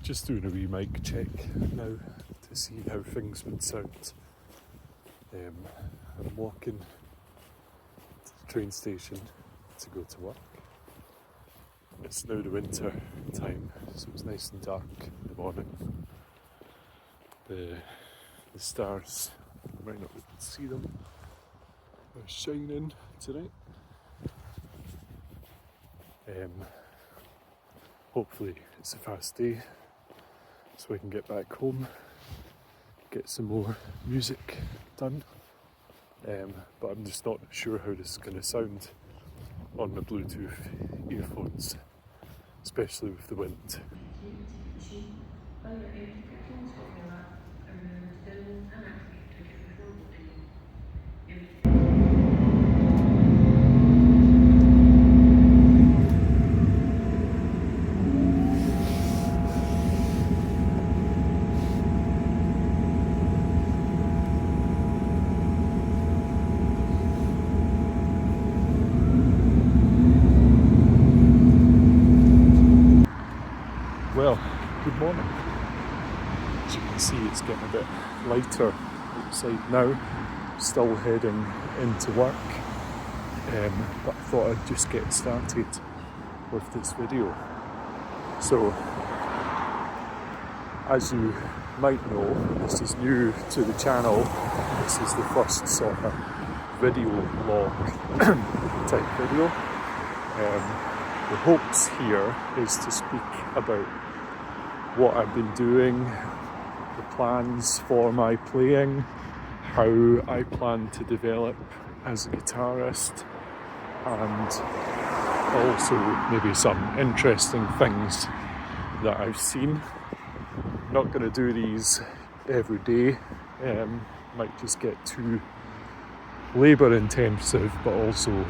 Just doing a wee mic check now to see how things would sound. I'm walking to the train station to go to work. It's now the winter time, so it's nice and dark in the morning. The stars, you might not be able to see them, are shining tonight. Hopefully it's a fast day so I can get back home, get some more music done. But I'm just not sure how this is going to sound on my Bluetooth earphones, especially with the wind. Well, good morning. As you can see, it's getting a bit lighter outside now. Still heading into work, but I thought I'd just get started with this video. So, as you might know, this is new to the channel. This is the first sort of video log type video. The hopes here is to speak about what I've been doing, the plans for my playing, how I plan to develop as a guitarist, and also maybe some interesting things that I've seen. Not going to do these every day, might just get too labour intensive, but also,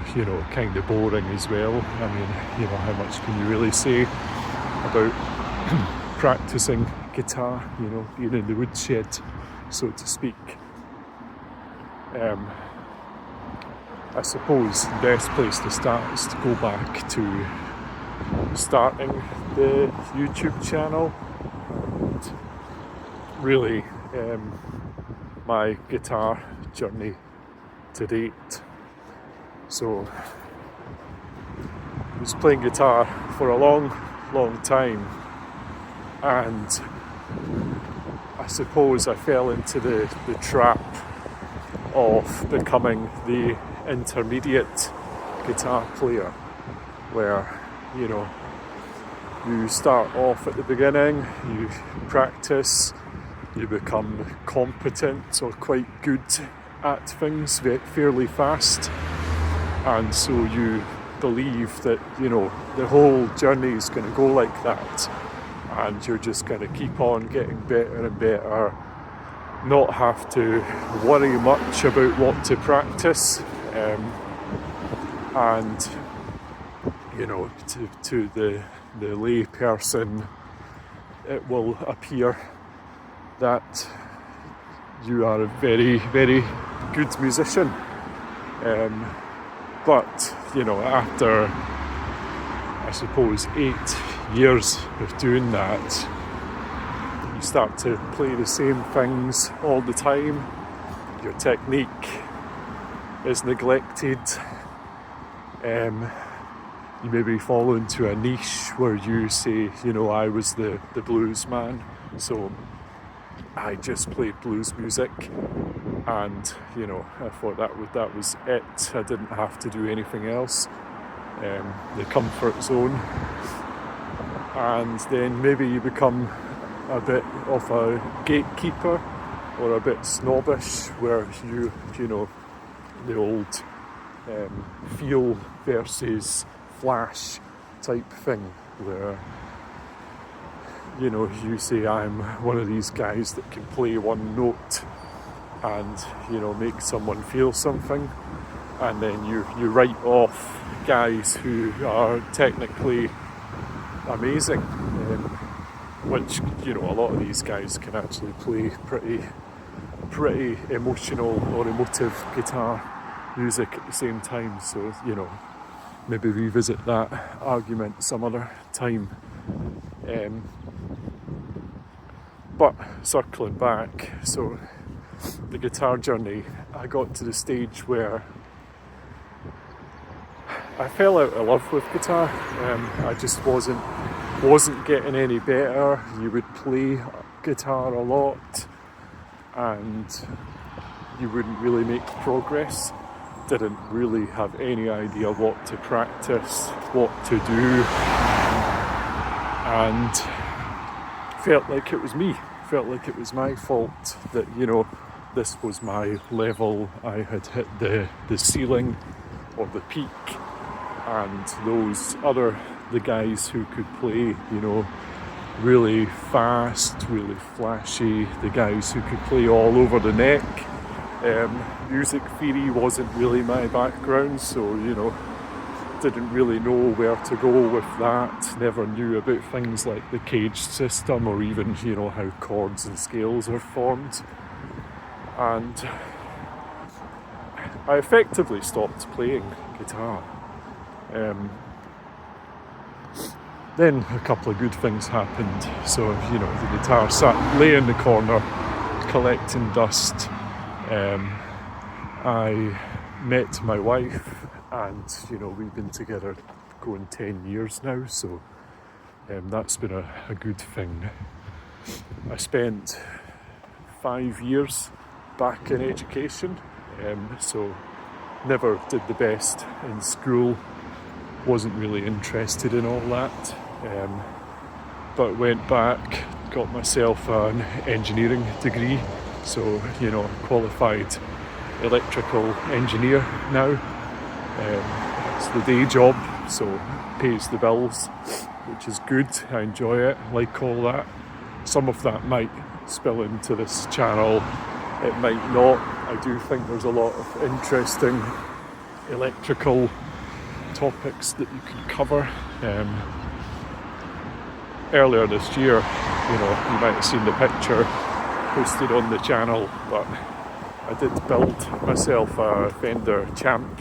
kind of boring as well. I mean, how much can you really say about practicing guitar, being in the woodshed, so to speak. I suppose the best place to start is to go back to starting the YouTube channel. And really, my guitar journey to date. So, I was playing guitar for a long time, and I suppose I fell into the trap of becoming the intermediate guitar player, where you start off at the beginning, you practice, you become competent or quite good at things fairly fast, and so you believe that the whole journey is going to go like that, and you're just going to keep on getting better and better, not have to worry much about what to practice, and to the lay person it will appear that you are a very, very good musician, but after I suppose 8 years of doing that, you start to play the same things all the time. Your technique is neglected. You maybe fall into a niche where you say, I was the blues man, so I just played blues music, and I thought that was it. I didn't have to do anything else. The comfort zone, and then maybe you become a bit of a gatekeeper or a bit snobbish, where the old feel versus flash type thing, where you say I'm one of these guys that can play one note and make someone feel something, and then you write off guys who are technically amazing, which a lot of these guys can actually play pretty emotional or emotive guitar music at the same time. So maybe revisit that argument some other time. But circling back, so the guitar journey, I got to the stage where I fell out of love with guitar. I just wasn't getting any better. You would play guitar a lot and you wouldn't really make progress. Didn't really have any idea what to practice, what to do, and felt like it was me. Felt like it was my fault that, you know, this was my level. I had hit the ceiling or the peak, and the guys who could play, you know, really fast, really flashy, the guys who could play all over the neck. Music theory wasn't really my background, so, you know, didn't really know where to go with that. Never knew about things like the cage system or even, you know, how chords and scales are formed. And I effectively stopped playing guitar. Then a couple of good things happened. So, you know, the guitar lay in the corner, collecting dust. I met my wife, and, you know, we've been together going 10 years now, so that's been a good thing. I spent 5 years back in education, so never did the best in school, wasn't really interested in all that, but went back, got myself an engineering degree, so, you know, qualified electrical engineer now. It's the day job, so pays the bills, which is good. I enjoy it, like all that. Some of that might spill into this channel, it might not. I do think there's a lot of interesting electrical topics that you can cover. Earlier this year, you know, you might have seen the picture posted on the channel, but I did build myself a Fender Champ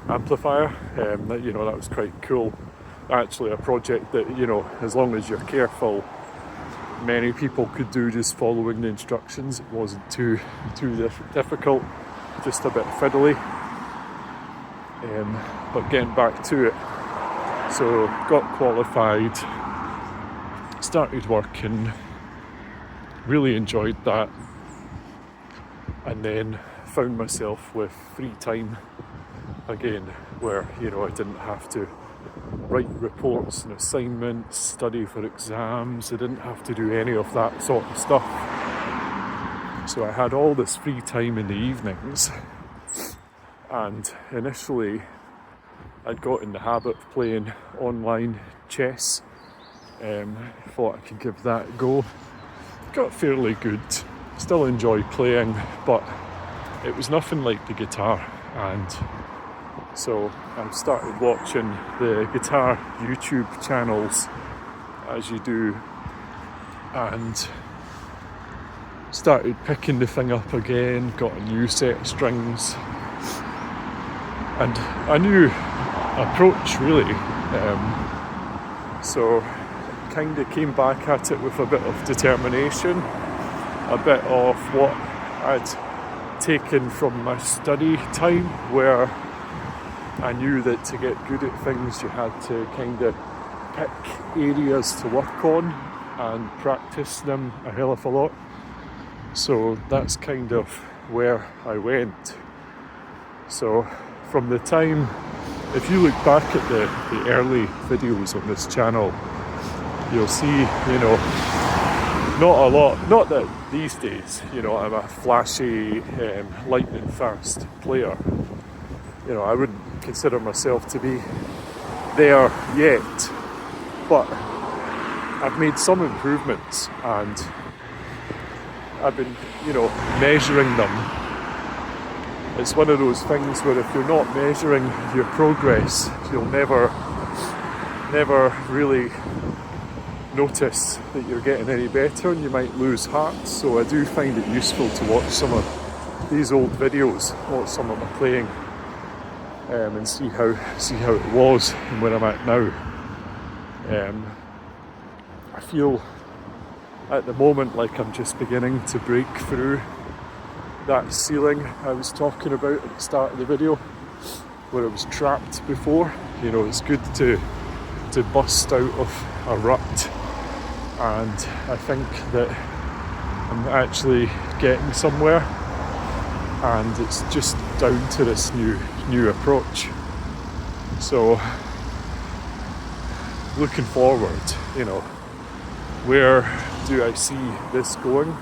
amplifier. You know, that was quite cool. Actually a project that, you know, as long as you're careful, many people could do just following the instructions. It wasn't too difficult, just a bit fiddly. But getting back to it, so got qualified, started working, really enjoyed that, and then found myself with free time again, where, you know, I didn't have to write reports and assignments, study for exams. I didn't have to do any of that sort of stuff. So I had all this free time in the evenings, and initially I'd got in the habit of playing online chess. Thought I could give that a go. Got fairly good, still enjoy playing, but it was nothing like the guitar. And so I started watching the guitar YouTube channels, as you do, and started picking the thing up again, got a new set of strings, and a new approach really. So kind of came back at it with a bit of determination, a bit of what I'd taken from my study time, where I knew that to get good at things you had to kind of pick areas to work on and practice them a hell of a lot. So that's kind of where I went. So from the time, if you look back at the early videos on this channel, you'll see, you know, not a lot, not that these days, you know, I'm a flashy, lightning fast player. You know, I wouldn't consider myself to be there yet, but I've made some improvements, and I've been, you know, measuring them. It's one of those things where if you're not measuring your progress, you'll never really notice that you're getting any better, and you might lose heart. So I do find it useful to watch some of these old videos, watch some of my playing, and see how it was and where I'm at now. I feel at the moment, like, I'm just beginning to break through that ceiling I was talking about at the start of the video, where I was trapped before. You know, it's good to bust out of a rut, and I think that I'm actually getting somewhere, and it's just down to this new approach. So looking forward, you know, where do I see this going?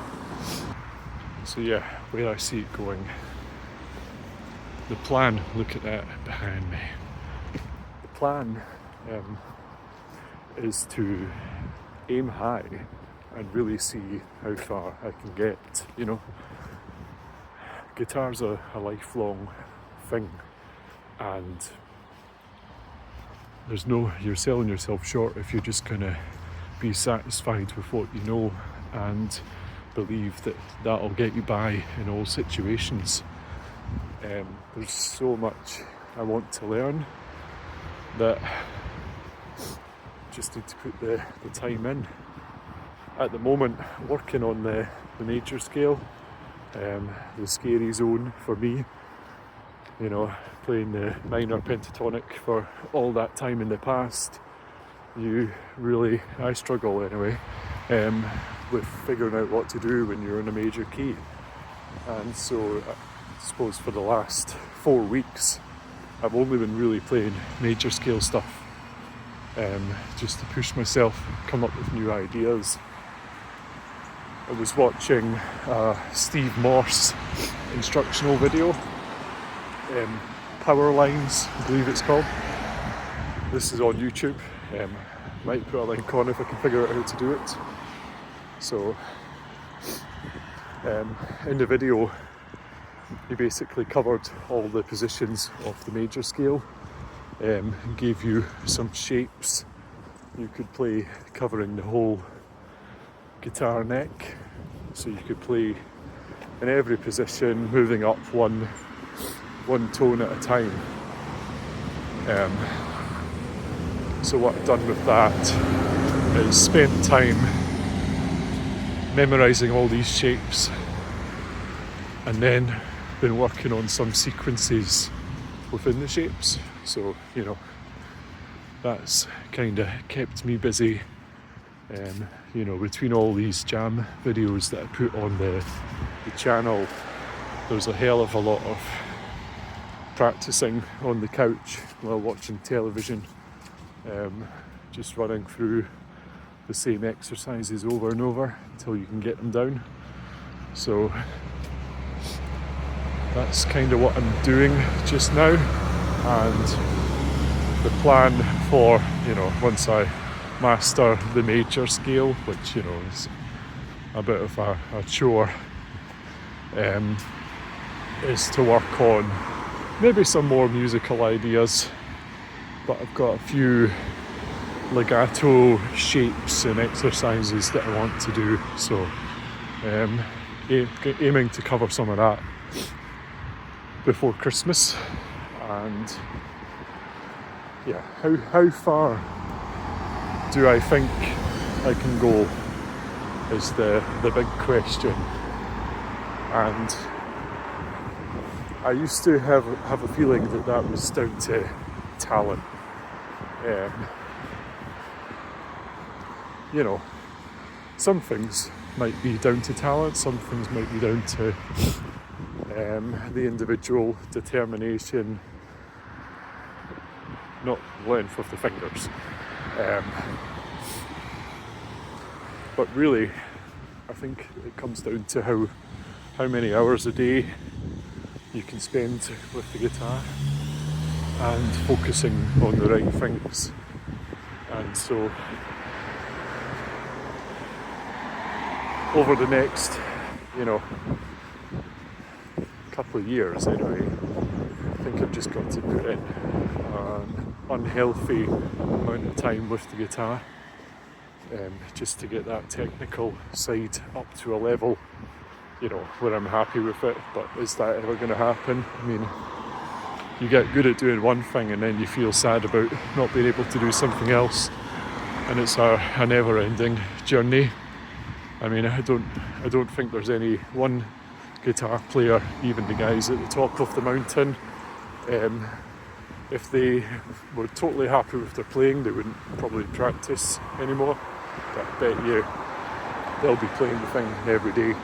So yeah, where I see it going. The plan, look at that behind me. The plan is to aim high and really see how far I can get, you know. Guitar's a lifelong thing, and you're selling yourself short if you're just gonna be satisfied with what you know and believe that that'll get you by in all situations. There's so much I want to learn that just need to put the time in. At the moment, working on the major scale, the scary zone for me, you know, playing the minor pentatonic for all that time in the past, I struggle anyway, with figuring out what to do when you're in a major key. And so I suppose for the last 4 weeks I've only been really playing major scale stuff, just to push myself, come up with new ideas. I was watching Steve Morse instructional video, Power Lines, I believe it's called. This is on YouTube. Might put a link on if I can figure out how to do it. So in the video, he basically covered all the positions of the major scale, and gave you some shapes you could play covering the whole guitar neck. So you could play in every position, moving up one tone at a time. So what I've done with that is spent time memorising all these shapes, and then been working on some sequences within the shapes. So, you know, that's kind of kept me busy. You know, between all these jam videos that I put on the channel, there's a hell of a lot of practicing on the couch while watching television, just running through the same exercises over and over until you can get them down. So that's kind of what I'm doing just now, and the plan for, you know, once I master the major scale, which, you know, is a bit of a chore, is to work on maybe some more musical ideas. But I've got a few legato shapes and exercises that I want to do, so aiming to cover some of that before Christmas. And yeah, how far do I think I can go is the big question. And I used to have a feeling that was down to talent. You know, some things might be down to talent, some things might be down to the individual determination, not length of the fingers. But really, I think it comes down to how many hours a day you can spend with the guitar and focusing on the right things. And so over the next, you know, couple of years anyway, I think I've just got to put in an unhealthy amount of time with the guitar, just to get that technical side up to a level, you know, where I'm happy with it. But is that ever going to happen? I mean, you get good at doing one thing and then you feel sad about not being able to do something else, and it's a never-ending journey. I mean, I don't think there's any one guitar player, even the guys at the top of the mountain, if they were totally happy with their playing, they wouldn't probably practice anymore. But I bet you they'll be playing the thing every day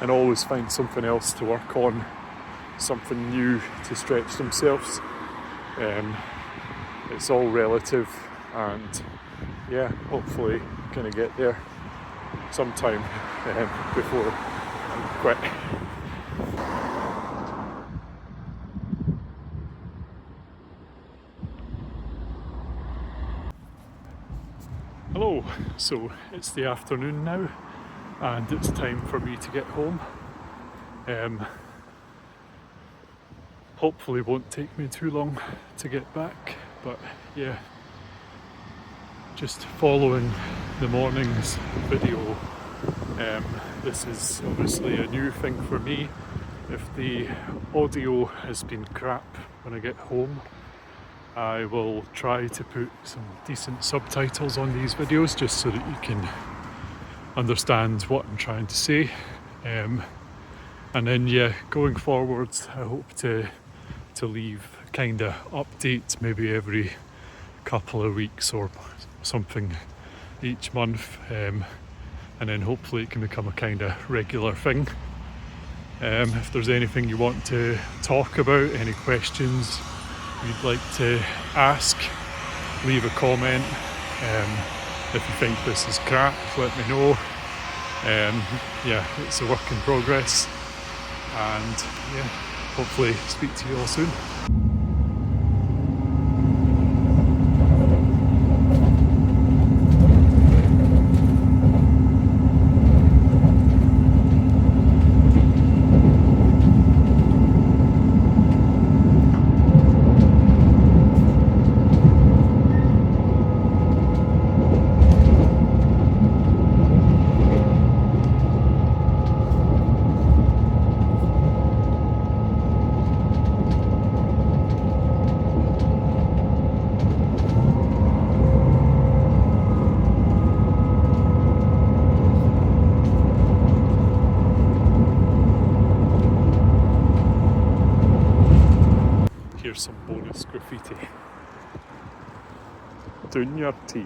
and always find something else to work on, something new to stretch themselves. It's all relative, and yeah, hopefully gonna get there sometime before I quit. Hello, so it's the afternoon now and it's time for me to get home. Hopefully won't take me too long to get back, but yeah, just following the morning's video. This is obviously a new thing for me. If the audio has been crap when I get home, I will try to put some decent subtitles on these videos just so that you can understand what I'm trying to say. And then yeah, going forwards, I hope to leave kind of updates maybe every couple of weeks or something each month, and then hopefully it can become a kind of regular thing. If there's anything you want to talk about, any questions you'd like to ask, leave a comment. If you think this is crap, let me know. Yeah, it's a work in progress, and yeah, hopefully speak to you all soon. Here's some bonus graffiti. Doing your tea.